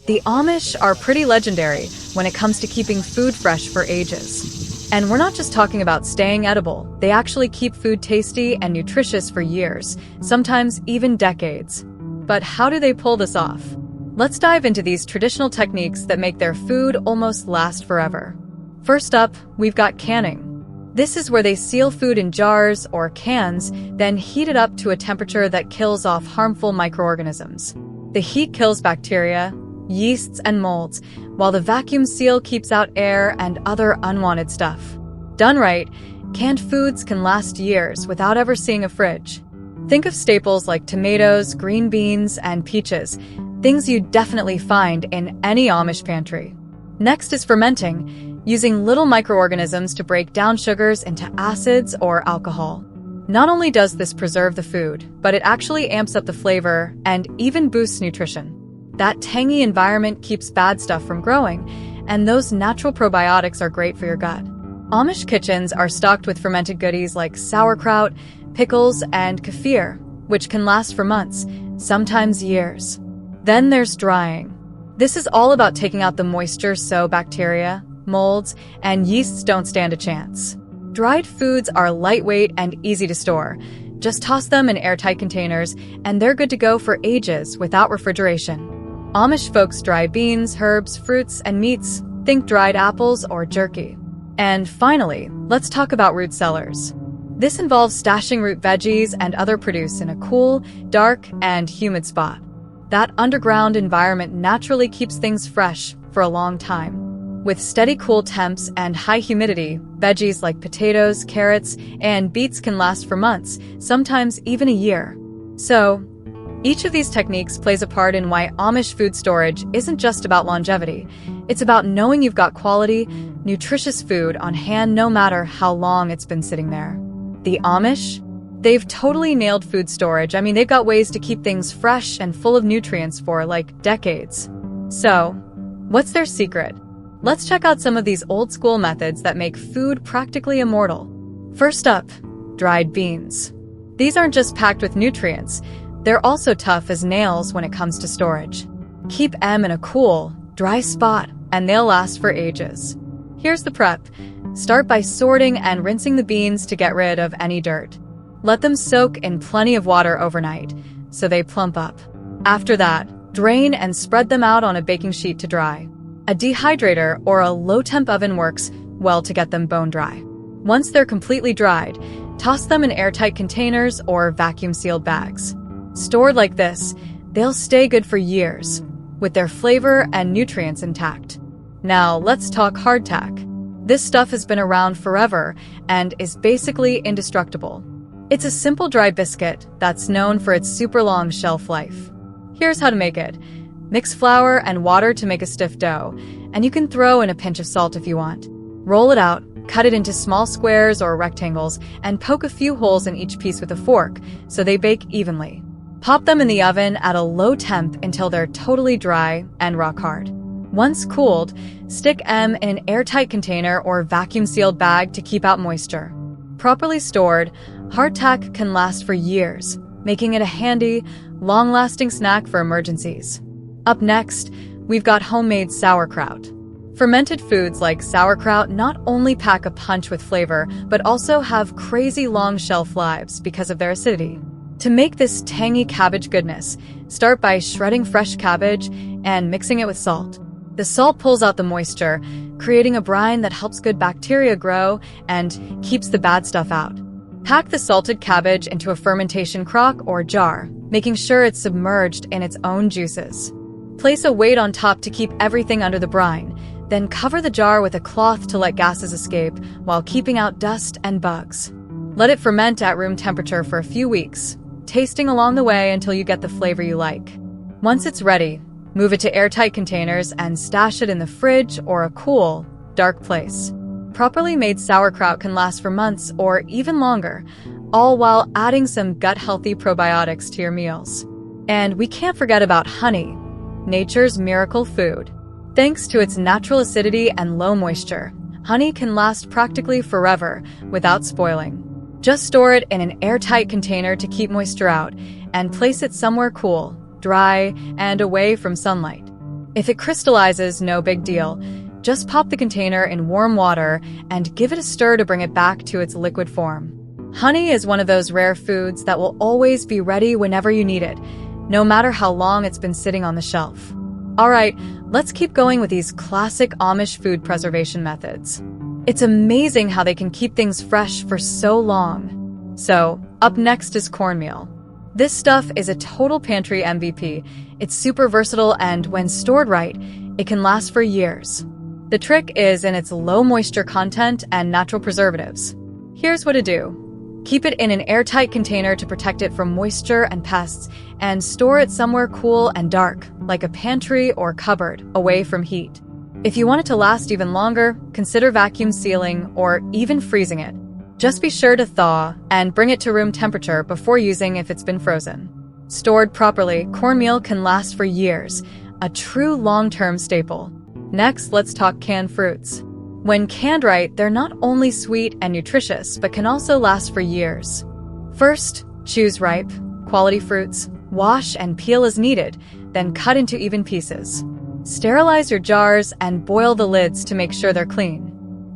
The Amish are pretty legendary when it comes to keeping food fresh for ages. And we're not just talking about staying edible, they actually keep food tasty and nutritious for years, sometimes even decades. But how do they pull this off? Let's dive into these traditional techniques that make their food almost last forever. First up, we've got canning. This is where they seal food in jars or cans, then heat it up to a temperature that kills off harmful microorganisms. The heat kills bacteria, yeasts, and molds, while the vacuum seal keeps out air and other unwanted stuff. Done right, canned foods can last years without ever seeing a fridge. Think of staples like tomatoes, green beans, and peaches, things you'd definitely find in any Amish pantry. Next is fermenting, using little microorganisms to break down sugars into acids or alcohol. Not only does this preserve the food, but it actually amps up the flavor and even boosts nutrition. That tangy environment keeps bad stuff from growing, and those natural probiotics are great for your gut. Amish kitchens are stocked with fermented goodies like sauerkraut, pickles, and kefir, which can last for months, sometimes years. Then there's drying. This is all about taking out the moisture so bacteria, molds, and yeasts don't stand a chance. Dried foods are lightweight and easy to store. Just toss them in airtight containers, and they're good to go for ages without refrigeration. Amish folks dry beans, herbs, fruits, and meats. Think dried apples or jerky. And finally, let's talk about root cellars. This involves stashing root veggies and other produce in a cool, dark, and humid spot. That underground environment naturally keeps things fresh for a long time. With steady cool temps and high humidity, veggies like potatoes, carrots, and beets can last for months, sometimes even a year. So, each of these techniques plays a part in why Amish food storage isn't just about longevity. It's about knowing you've got quality, nutritious food on hand no matter how long it's been sitting there. The Amish? They've totally nailed food storage. They've got ways to keep things fresh and full of nutrients for, decades. So, what's their secret? Let's check out some of these old-school methods that make food practically immortal. First up, dried beans. These aren't just packed with nutrients, they're also tough as nails when it comes to storage. Keep them in a cool, dry spot, and they'll last for ages. Here's the prep. Start by sorting and rinsing the beans to get rid of any dirt. Let them soak in plenty of water overnight, so they plump up. After that, drain and spread them out on a baking sheet to dry. A dehydrator or a low-temp oven works well to get them bone dry. Once they're completely dried, toss them in airtight containers or vacuum-sealed bags. Stored like this, they'll stay good for years, with their flavor and nutrients intact. Now, let's talk hardtack. This stuff has been around forever and is basically indestructible. It's a simple dry biscuit that's known for its super long shelf life. Here's how to make it. Mix flour and water to make a stiff dough, and you can throw in a pinch of salt if you want. Roll it out, cut it into small squares or rectangles, and poke a few holes in each piece with a fork so they bake evenly. Pop them in the oven at a low temp until they're totally dry and rock hard. Once cooled, stick them in an airtight container or vacuum-sealed bag to keep out moisture. Properly stored, hardtack can last for years, making it a handy, long-lasting snack for emergencies. Up next, we've got homemade sauerkraut. Fermented foods like sauerkraut not only pack a punch with flavor, but also have crazy long shelf lives because of their acidity. To make this tangy cabbage goodness, start by shredding fresh cabbage and mixing it with salt. The salt pulls out the moisture, creating a brine that helps good bacteria grow and keeps the bad stuff out. Pack the salted cabbage into a fermentation crock or jar, making sure it's submerged in its own juices. Place a weight on top to keep everything under the brine, then cover the jar with a cloth to let gases escape while keeping out dust and bugs. Let it ferment at room temperature for a few weeks, tasting along the way until you get the flavor you like. Once it's ready, move it to airtight containers and stash it in the fridge or a cool, dark place. Properly made sauerkraut can last for months or even longer, all while adding some gut-healthy probiotics to your meals. And we can't forget about honey, nature's miracle food. Thanks to its natural acidity and low moisture, honey can last practically forever without spoiling. Just store it in an airtight container to keep moisture out and place it somewhere cool, dry, and away from sunlight. If it crystallizes, no big deal. Just pop the container in warm water and give it a stir to bring it back to its liquid form. Honey is one of those rare foods that will always be ready whenever you need it, no matter how long it's been sitting on the shelf. Alright, let's keep going with these classic Amish food preservation methods. It's amazing how they can keep things fresh for so long. So, up next is cornmeal. This stuff is a total pantry MVP. It's super versatile and, when stored right, it can last for years. The trick is in its low moisture content and natural preservatives. Here's what to do. Keep it in an airtight container to protect it from moisture and pests, and store it somewhere cool and dark, like a pantry or cupboard, away from heat. If you want it to last even longer, consider vacuum sealing or even freezing it. Just be sure to thaw and bring it to room temperature before using if it's been frozen. Stored properly, cornmeal can last for years, a true long-term staple. Next, let's talk canned fruits. When canned right, they're not only sweet and nutritious, but can also last for years. First, choose ripe, quality fruits, wash and peel as needed, then cut into even pieces. Sterilize your jars and boil the lids to make sure they're clean.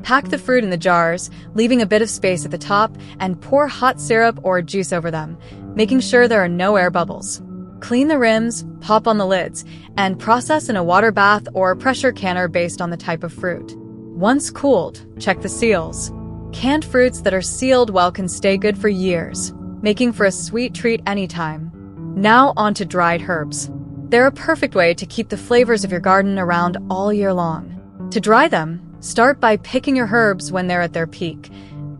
Pack the fruit in the jars, leaving a bit of space at the top, and pour hot syrup or juice over them, making sure there are no air bubbles. Clean the rims, pop on the lids, and process in a water bath or pressure canner based on the type of fruit. Once cooled, check the seals. Canned fruits that are sealed well can stay good for years, making for a sweet treat anytime. Now on to dried herbs. They're a perfect way to keep the flavors of your garden around all year long. To dry them, start by picking your herbs when they're at their peak,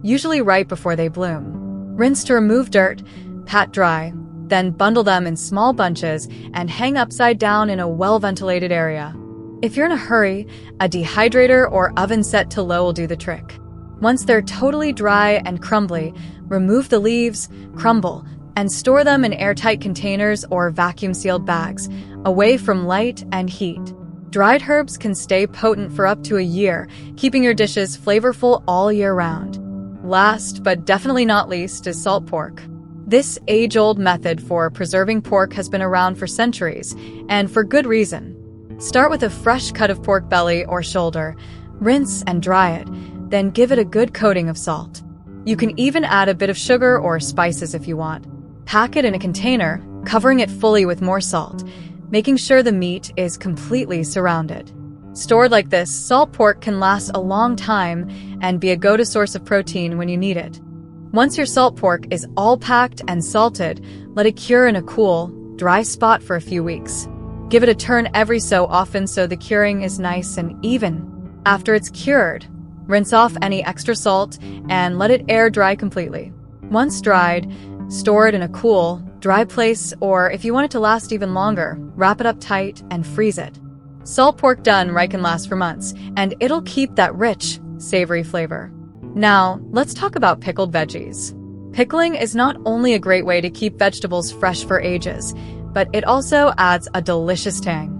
usually right before they bloom. Rinse to remove dirt, pat dry, then bundle them in small bunches and hang upside down in a well-ventilated area. If you're in a hurry, a dehydrator or oven set to low will do the trick. Once they're totally dry and crumbly, remove the leaves, crumble, and store them in airtight containers or vacuum-sealed bags, away from light and heat. Dried herbs can stay potent for up to a year, keeping your dishes flavorful all year round. Last, but definitely not least, is salt pork. This age-old method for preserving pork has been around for centuries, and for good reason. Start with a fresh cut of pork belly or shoulder, rinse and dry it, then give it a good coating of salt. You can even add a bit of sugar or spices if you want. Pack it in a container, covering it fully with more salt, making sure the meat is completely surrounded. Stored like this, salt pork can last a long time and be a go-to source of protein when you need it. Once your salt pork is all packed and salted, let it cure in a cool, dry spot for a few weeks. Give it a turn every so often so the curing is nice and even. After it's cured, rinse off any extra salt and let it air dry completely. Once dried, store it in a cool, dry place, or if you want it to last even longer, wrap it up tight and freeze it. Salt pork done right can last for months, and it'll keep that rich, savory flavor. Now, let's talk about pickled veggies. Pickling is not only a great way to keep vegetables fresh for ages, but it also adds a delicious tang.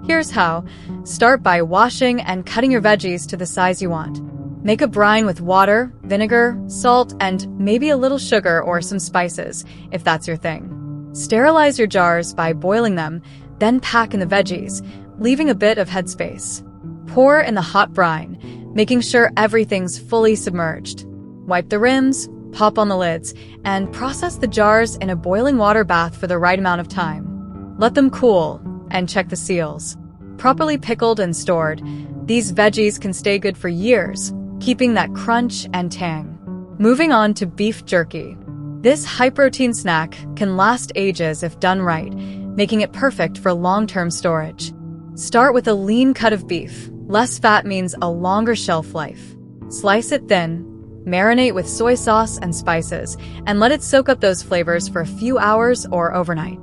Here's how. Start by washing and cutting your veggies to the size you want. Make a brine with water, vinegar, salt, and maybe a little sugar or some spices, if that's your thing. Sterilize your jars by boiling them, then pack in the veggies, leaving a bit of headspace. Pour in the hot brine, making sure everything's fully submerged. Wipe the rims, pop on the lids, and process the jars in a boiling water bath for the right amount of time. Let them cool, and check the seals. Properly pickled and stored, these veggies can stay good for years, keeping that crunch and tang. Moving on to beef jerky. This high-protein snack can last ages if done right, making it perfect for long-term storage. Start with a lean cut of beef. Less fat means a longer shelf life. Slice it thin, marinate with soy sauce and spices, and let it soak up those flavors for a few hours or overnight.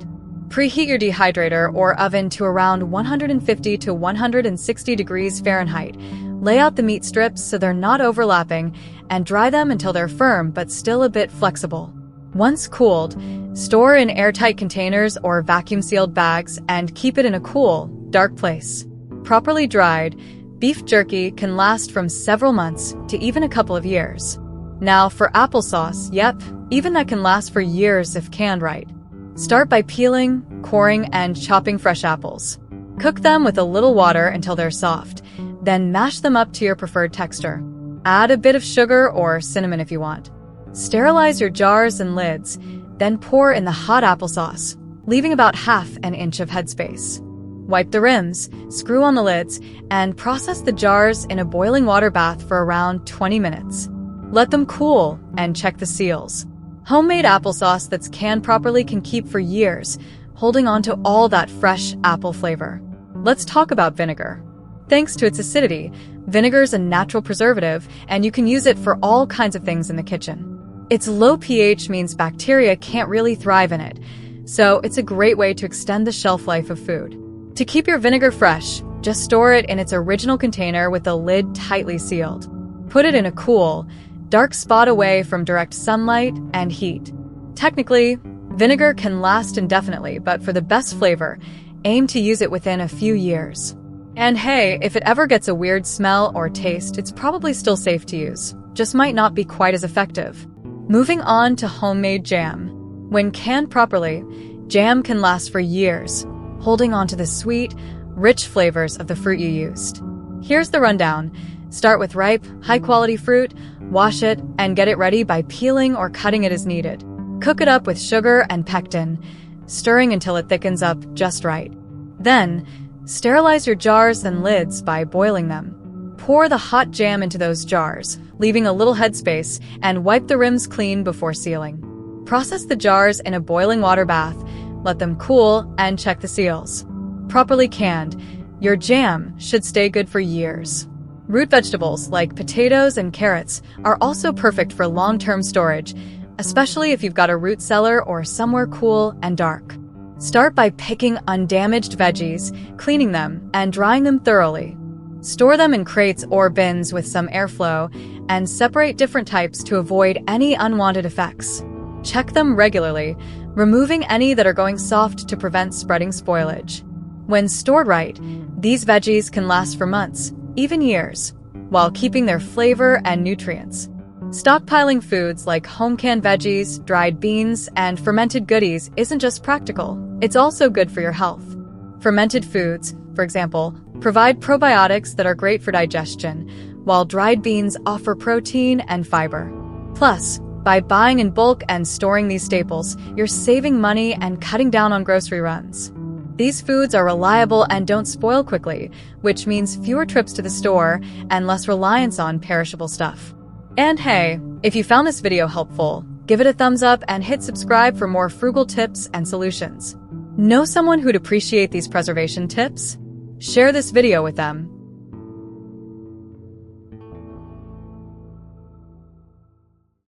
Preheat your dehydrator or oven to around 150 to 160 degrees Fahrenheit. Lay out the meat strips so they're not overlapping, and dry them until they're firm but still a bit flexible. Once cooled, store in airtight containers or vacuum-sealed bags and keep it in a cool, dark place. Properly dried, beef jerky can last from several months to even a couple of years. Now for applesauce, yep, even that can last for years if canned right. Start by peeling, coring, and chopping fresh apples. Cook them with a little water until they're soft, then mash them up to your preferred texture. Add a bit of sugar or cinnamon if you want. Sterilize your jars and lids, then pour in the hot applesauce, leaving about half an inch of headspace. Wipe the rims, screw on the lids, and process the jars in a boiling water bath for around 20 minutes. Let them cool and check the seals. Homemade applesauce that's canned properly can keep for years, holding on to all that fresh apple flavor. Let's talk about vinegar. Thanks to its acidity, vinegar is a natural preservative, and you can use it for all kinds of things in the kitchen. Its low pH means bacteria can't really thrive in it, so it's a great way to extend the shelf life of food. To keep your vinegar fresh, just store it in its original container with the lid tightly sealed. Put it in a cool, dark spot away from direct sunlight and heat. Technically, vinegar can last indefinitely, but for the best flavor, aim to use it within a few years. And hey, if it ever gets a weird smell or taste, it's probably still safe to use, just might not be quite as effective. Moving on to homemade jam. When canned properly, jam can last for years, holding on to the sweet, rich flavors of the fruit you used. Here's the rundown. Start with ripe, high-quality fruit, wash it, and get it ready by peeling or cutting it as needed. Cook it up with sugar and pectin, stirring until it thickens up just right. Then, sterilize your jars and lids by boiling them. Pour the hot jam into those jars, leaving a little headspace, and wipe the rims clean before sealing. Process the jars in a boiling water bath, let them cool, and check the seals. Properly canned, your jam should stay good for years. Root vegetables like potatoes and carrots are also perfect for long-term storage, especially if you've got a root cellar or somewhere cool and dark. Start by picking undamaged veggies, cleaning them, and drying them thoroughly. Store them in crates or bins with some airflow, and separate different types to avoid any unwanted effects. Check them regularly, removing any that are going soft to prevent spreading spoilage. When stored right, these veggies can last for months, even years, while keeping their flavor and nutrients. Stockpiling foods like home-canned veggies, dried beans, and fermented goodies isn't just practical, it's also good for your health. Fermented foods, for example, provide probiotics that are great for digestion, while dried beans offer protein and fiber. Plus, by buying in bulk and storing these staples, you're saving money and cutting down on grocery runs. These foods are reliable and don't spoil quickly, which means fewer trips to the store and less reliance on perishable stuff. And hey, if you found this video helpful, give it a thumbs up and hit subscribe for more frugal tips and solutions. Know someone who'd appreciate these preservation tips? Share this video with them.